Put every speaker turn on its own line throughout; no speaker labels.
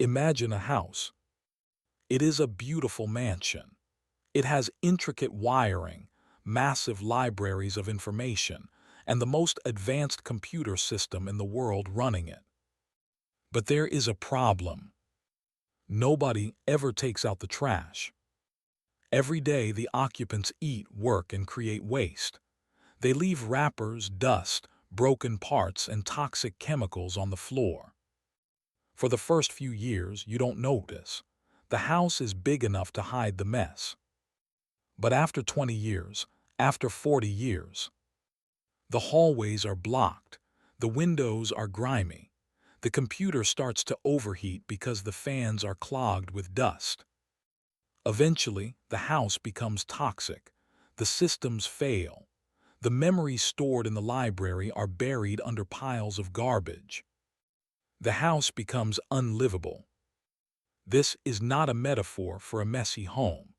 Imagine a house. It is a beautiful mansion. It has intricate wiring, massive libraries of information, and the most advanced computer system in the world running it. But there is a problem. Nobody ever takes out the trash. Every day the occupants eat, work, and create waste. They leave wrappers, dust, broken parts, and toxic chemicals on the floor. For the first few years, you don't notice. The house is big enough to hide the mess. But after 20 years, after 40 years, the hallways are blocked, the windows are grimy, the computer starts to overheat because the fans are clogged with dust. Eventually, the house becomes toxic, the systems fail, the memories stored in the library are buried under piles of garbage. The house becomes unlivable. This is not a metaphor for a messy home.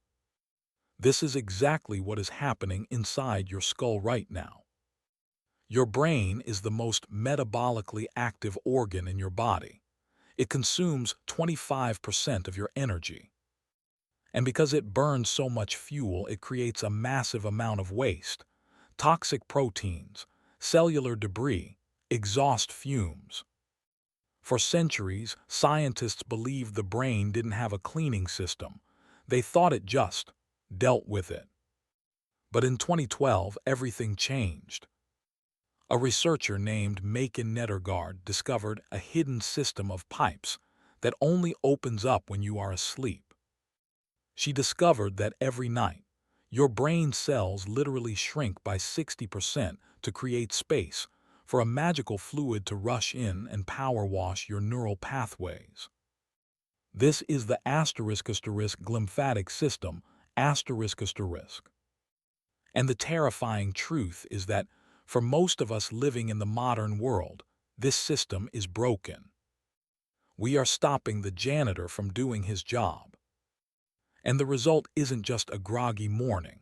This is exactly what is happening inside your skull right now. Your brain is the most metabolically active organ in your body. It consumes 25% of your energy. And because it burns so much fuel, it creates a massive amount of waste, toxic proteins, cellular debris, exhaust fumes. For centuries, scientists believed the brain didn't have a cleaning system. They thought it just dealt with it. But in 2012, everything changed. A researcher named Macon Nettergaard discovered a hidden system of pipes that only opens up when you are asleep. She discovered that every night, your brain cells literally shrink by 60% to create space for a magical fluid to rush in and power wash your neural pathways. This is the glymphatic system, asterisk. And the terrifying truth is that for most of us living in the modern world, this system is broken. We are stopping the janitor from doing his job. And the result isn't just a groggy morning.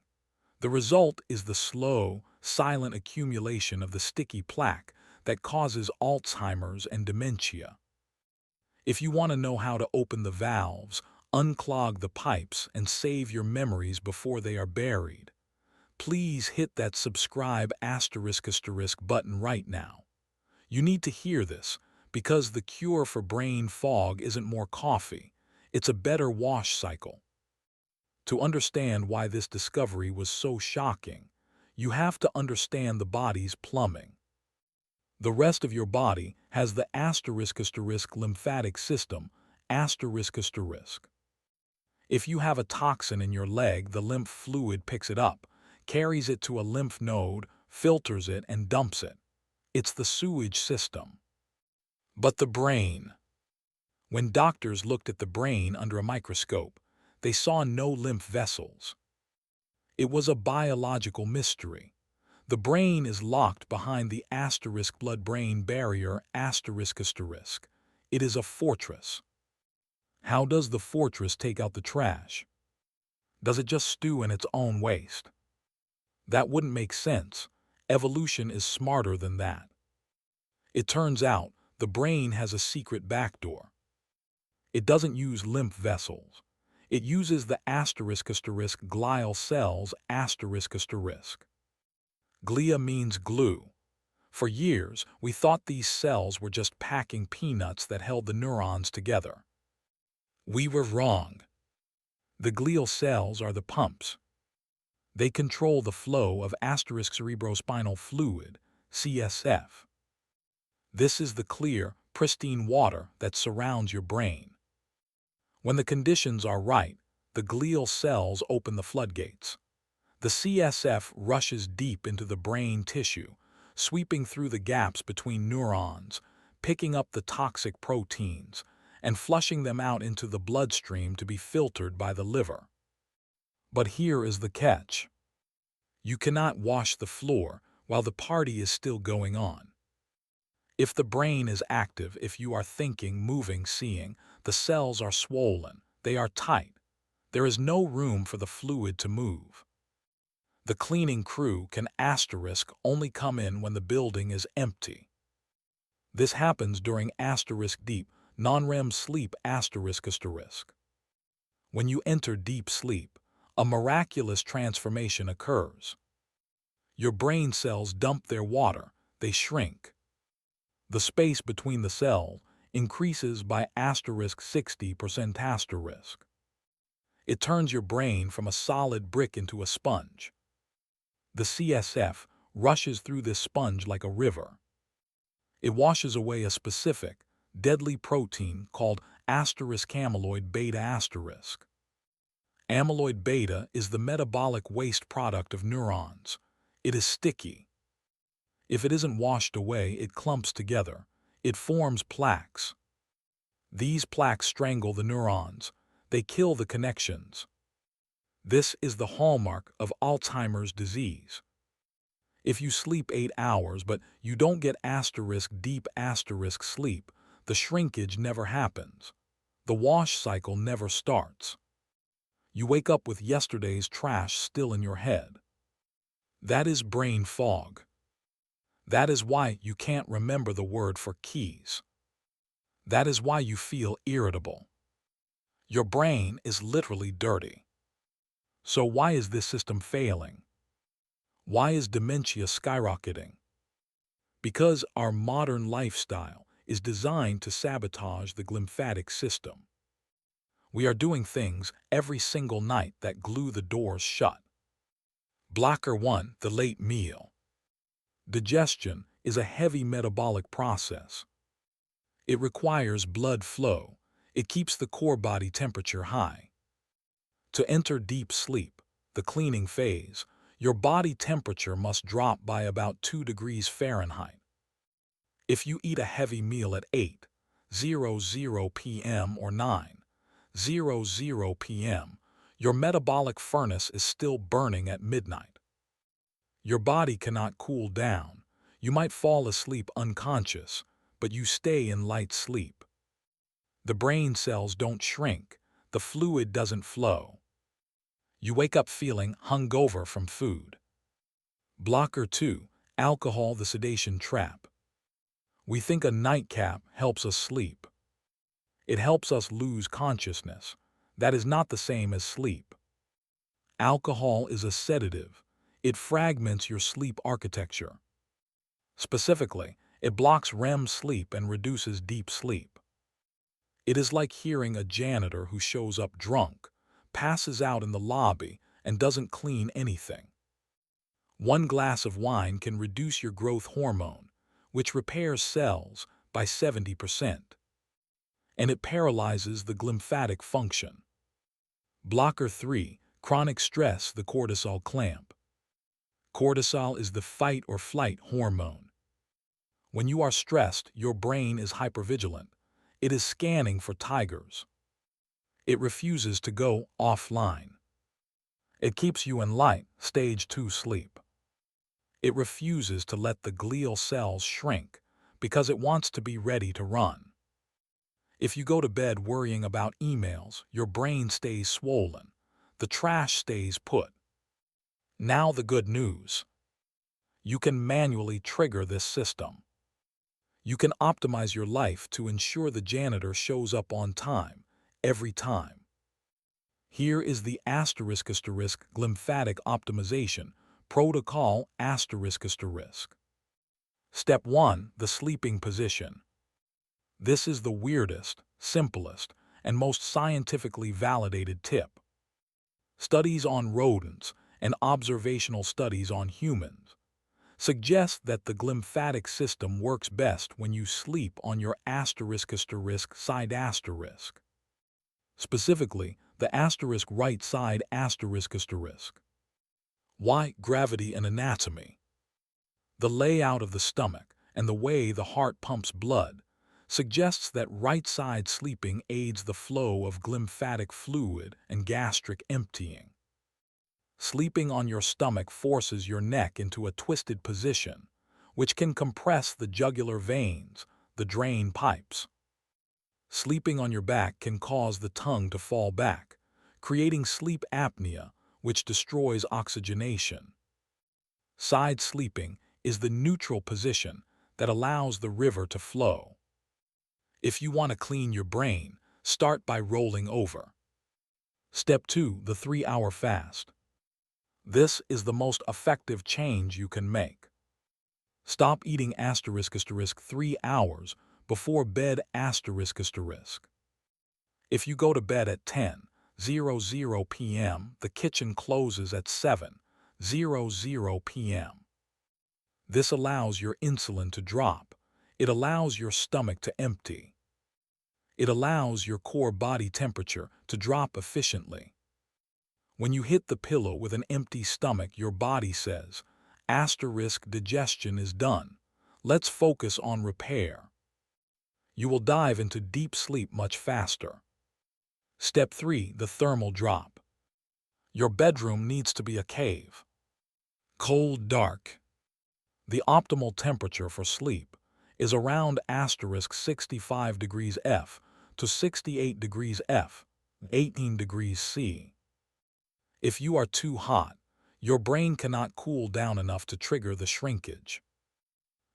The result is the slow, silent accumulation of the sticky plaque that causes Alzheimer's and dementia. If you want to know how to open the valves, unclog the pipes, and save your memories before they are buried, please hit that subscribe button right now. You need to hear this, because the cure for brain fog isn't more coffee, it's a better wash cycle. To understand why this discovery was so shocking, you have to understand the body's plumbing. The rest of your body has the lymphatic system, If you have a toxin in your leg, the lymph fluid picks it up, carries it to a lymph node, filters it, and dumps it. It's the sewage system. But the brain. When doctors looked at the brain under a microscope, they saw no lymph vessels. It was a biological mystery. The brain is locked behind the blood-brain barrier It is a fortress. How does the fortress take out the trash? Does it just stew in its own waste? That wouldn't make sense. Evolution is smarter than that. It turns out the brain has a secret backdoor. It doesn't use lymph vessels. It uses the glial cells Glia means glue. For years, we thought these cells were just packing peanuts that held the neurons together. We were wrong. The glial cells are the pumps. They control the flow of cerebrospinal fluid, CSF. This is the clear, pristine water that surrounds your brain. When the conditions are right, the glial cells open the floodgates. The CSF rushes deep into the brain tissue, sweeping through the gaps between neurons, picking up the toxic proteins, and flushing them out into the bloodstream to be filtered by the liver. But here is the catch. You cannot wash the floor while the party is still going on. If the brain is active, if you are thinking, moving, seeing, the cells are swollen, they are tight. There is no room for the fluid to move. The cleaning crew can only come in when the building is empty. This happens during deep Non-REM sleep asterisk asterisk. When you enter deep sleep, a miraculous transformation occurs. Your brain cells dump their water, they shrink. The space between the cells increases by asterisk 60% asterisk. It turns your brain from a solid brick into a sponge. The CSF rushes through this sponge like a river. It washes away a specific, deadly protein called asterisk amyloid beta asterisk. Amyloid beta is the metabolic waste product of neurons. It is sticky. If it isn't washed away, it clumps together. It forms plaques. These plaques strangle the neurons. They kill the connections. This is the hallmark of Alzheimer's disease. If you sleep 8 hours but you don't get asterisk deep asterisk sleep, the shrinkage never happens. The wash cycle never starts. You wake up with yesterday's trash still in your head. That is brain fog. That is why you can't remember the word for keys. That is why you feel irritable. Your brain is literally dirty. So why is this system failing? Why is dementia skyrocketing? Because our modern lifestyle is designed to sabotage the glymphatic system. We are doing things every single night that glue the doors shut. Blocker 1, the late meal. Digestion is a heavy metabolic process. It requires blood flow. It keeps the core body temperature high. To enter deep sleep, the cleaning phase, your body temperature must drop by about 2 degrees Fahrenheit. If you eat a heavy meal at 8:00 p.m. or 9:00 p.m., your metabolic furnace is still burning at midnight. Your body cannot cool down. You might fall asleep unconscious, but you stay in light sleep. The brain cells don't shrink. The fluid doesn't flow. You wake up feeling hungover from food. Blocker 2, alcohol, the sedation trap. We think a nightcap helps us sleep. It helps us lose consciousness. That is not the same as sleep. Alcohol is a sedative. It fragments your sleep architecture. Specifically, it blocks REM sleep and reduces deep sleep. It is like hearing a janitor who shows up drunk, passes out in the lobby, and doesn't clean anything. One glass of wine can reduce your growth hormone, which repairs cells, by 70%. And it paralyzes the glymphatic function. Blocker 3, chronic stress, the cortisol clamp. Cortisol is the fight or flight hormone. When you are stressed, your brain is hypervigilant. It is scanning for tigers. It refuses to go offline. It keeps you in light, stage 2 sleep. It refuses to let the glial cells shrink because it wants to be ready to run. If you go to bed worrying about emails, your brain stays swollen. The trash stays put. Now the good news. You can manually trigger this system. You can optimize your life to ensure the janitor shows up on time, every time. Here is the asterisk glymphatic optimization protocol asterisk. Step 1, the sleeping position. This is the weirdest, simplest, and most scientifically validated tip. Studies on rodents and observational studies on humans suggest that the glymphatic system works best when you sleep on your asterisk side asterisk. Specifically, the asterisk right side asterisk. Why? Gravity and anatomy. The layout of the stomach and the way the heart pumps blood suggests that right-side sleeping aids the flow of glymphatic fluid and gastric emptying. Sleeping on your stomach forces your neck into a twisted position, which can compress the jugular veins, the drain pipes. Sleeping on your back can cause the tongue to fall back, creating sleep apnea, which destroys oxygenation. Side sleeping is the neutral position that allows the river to flow. If you want to clean your brain, start by rolling over. Step 2. The 3-hour fast. This is the most effective change you can make. Stop eating *** 3 hours before bed ***. If you go to bed at 10:00 p.m., the kitchen closes at 7:00 p.m. This allows your insulin to drop. It allows your stomach to empty. It allows your core body temperature to drop efficiently. When you hit the pillow with an empty stomach, your body says, *digestion is done. Let's focus on repair. You will dive into deep sleep much faster. Step 3. The thermal drop. Your bedroom needs to be a cave. Cold, dark. The optimal temperature for sleep is around *65°F to 68°F, 18°C. If you are too hot, your brain cannot cool down enough to trigger the shrinkage.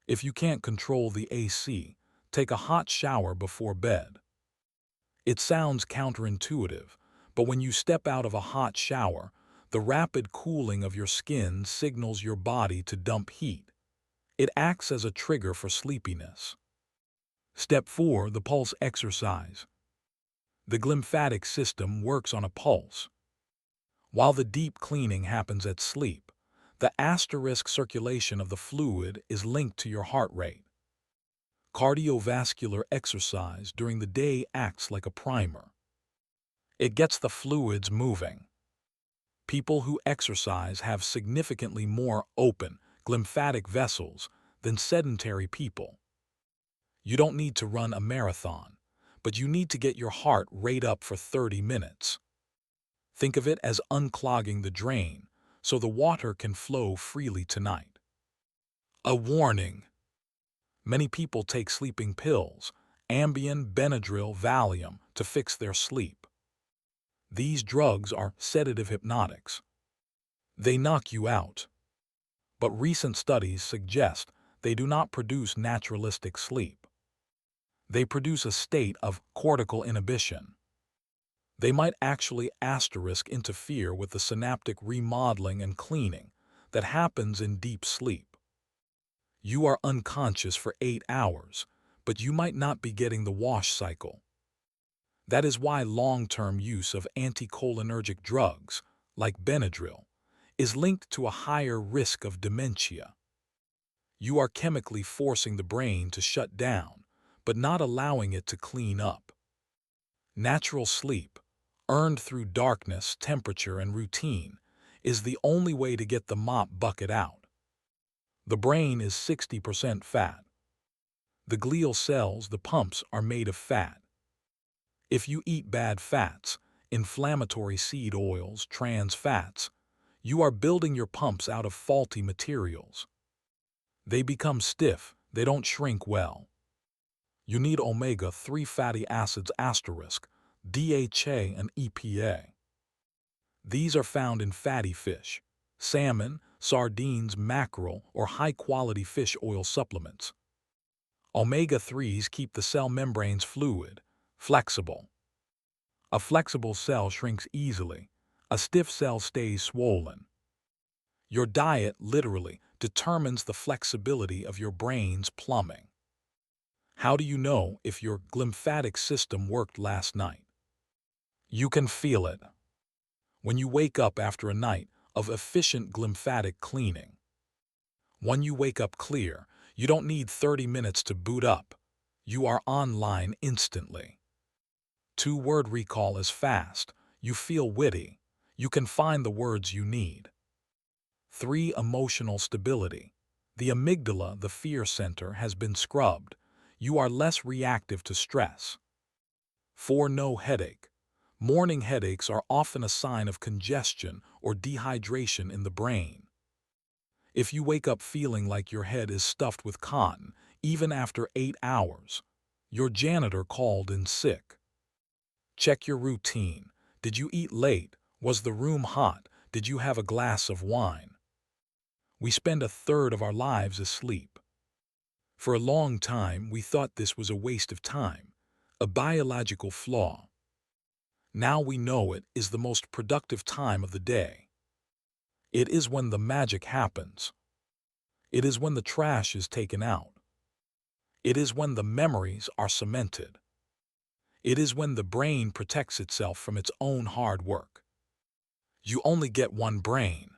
If you can't control the AC, take a hot shower before bed. It sounds counterintuitive, but when you step out of a hot shower, the rapid cooling of your skin signals your body to dump heat. It acts as a trigger for sleepiness. Step 4. The pulse exercise. The glymphatic system works on a pulse. While the deep cleaning happens at sleep, the * circulation of the fluid is linked to your heart rate. Cardiovascular exercise during the day acts like a primer. It gets the fluids moving. People who exercise have significantly more open, glymphatic vessels than sedentary people. You don't need to run a marathon, but you need to get your heart rate up for 30 minutes. Think of it as unclogging the drain so the water can flow freely tonight. A warning. Many people take sleeping pills, Ambien, Benadryl, Valium, to fix their sleep. These drugs are sedative hypnotics. They knock you out. But recent studies suggest they do not produce naturalistic sleep. They produce a state of cortical inhibition. They might actually interfere with the synaptic remodeling and cleaning that happens in deep sleep. You are unconscious for 8 hours, but you might not be getting the wash cycle. That is why long-term use of anticholinergic drugs, like Benadryl, is linked to a higher risk of dementia. You are chemically forcing the brain to shut down, but not allowing it to clean up. Natural sleep, earned through darkness, temperature, and routine, is the only way to get the mop bucket out. The brain is 60% fat. The glial cells, the pumps, are made of fat. If you eat bad fats, inflammatory seed oils, trans fats, you are building your pumps out of faulty materials. They become stiff, they don't shrink well. You need omega-3 fatty acids *, DHA and EPA. These are found in fatty fish, salmon, sardines, mackerel, or high-quality fish oil supplements. Omega-3s keep the cell membranes fluid, flexible. A flexible cell shrinks easily. A stiff cell stays swollen. Your diet literally determines the flexibility of your brain's plumbing. How do you know if your glymphatic system worked last night? You can feel it when you wake up after a night of efficient glymphatic cleaning. When you wake up clear, you don't need 30 minutes to boot up. You are online instantly. 2-word recall is fast. You feel witty. You can find the words you need. 3. Emotional stability. The amygdala, the fear center, has been scrubbed. You are less reactive to stress. 4. No headache. Morning headaches are often a sign of congestion or dehydration in the brain. If you wake up feeling like your head is stuffed with cotton, even after 8 hours, your janitor called in sick. Check your routine. Did you eat late? Was the room hot? Did you have a glass of wine? We spend a third of our lives asleep. For a long time, we thought this was a waste of time, a biological flaw. Now we know it is the most productive time of the day. It is when the magic happens. It is when the trash is taken out. It is when the memories are cemented. It is when the brain protects itself from its own hard work. You only get one brain.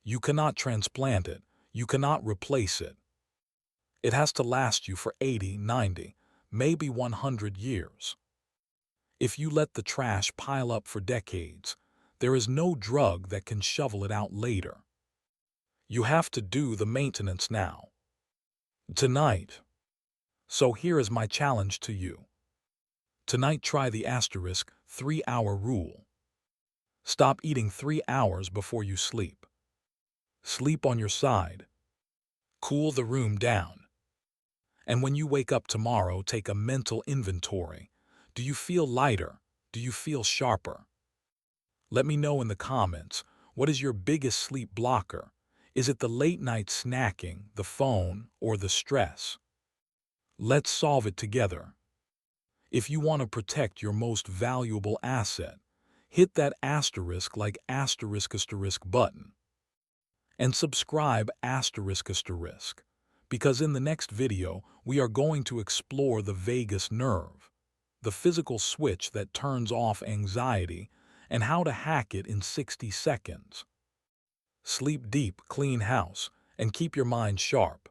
You cannot transplant it. You cannot replace it. It has to last you for 80, 90, maybe 100 years. If you let the trash pile up for decades, there is no drug that can shovel it out later. You have to do the maintenance now. Tonight. So here is my challenge to you. Tonight try the asterisk 3-hour rule. Stop eating 3 hours before you sleep. Sleep on your side. Cool the room down. And when you wake up tomorrow, take a mental inventory. Do you feel lighter? Do you feel sharper? Let me know in the comments, what is your biggest sleep blocker? Is it the late night snacking, the phone, or the stress? Let's solve it together. If you want to protect your most valuable asset, hit that asterisk like asterisk button. And subscribe asterisk, because in the next video we are going to explore the vagus nerve, the physical switch that turns off anxiety, and how to hack it in 60 seconds. Sleep deep, clean house, and keep your mind sharp.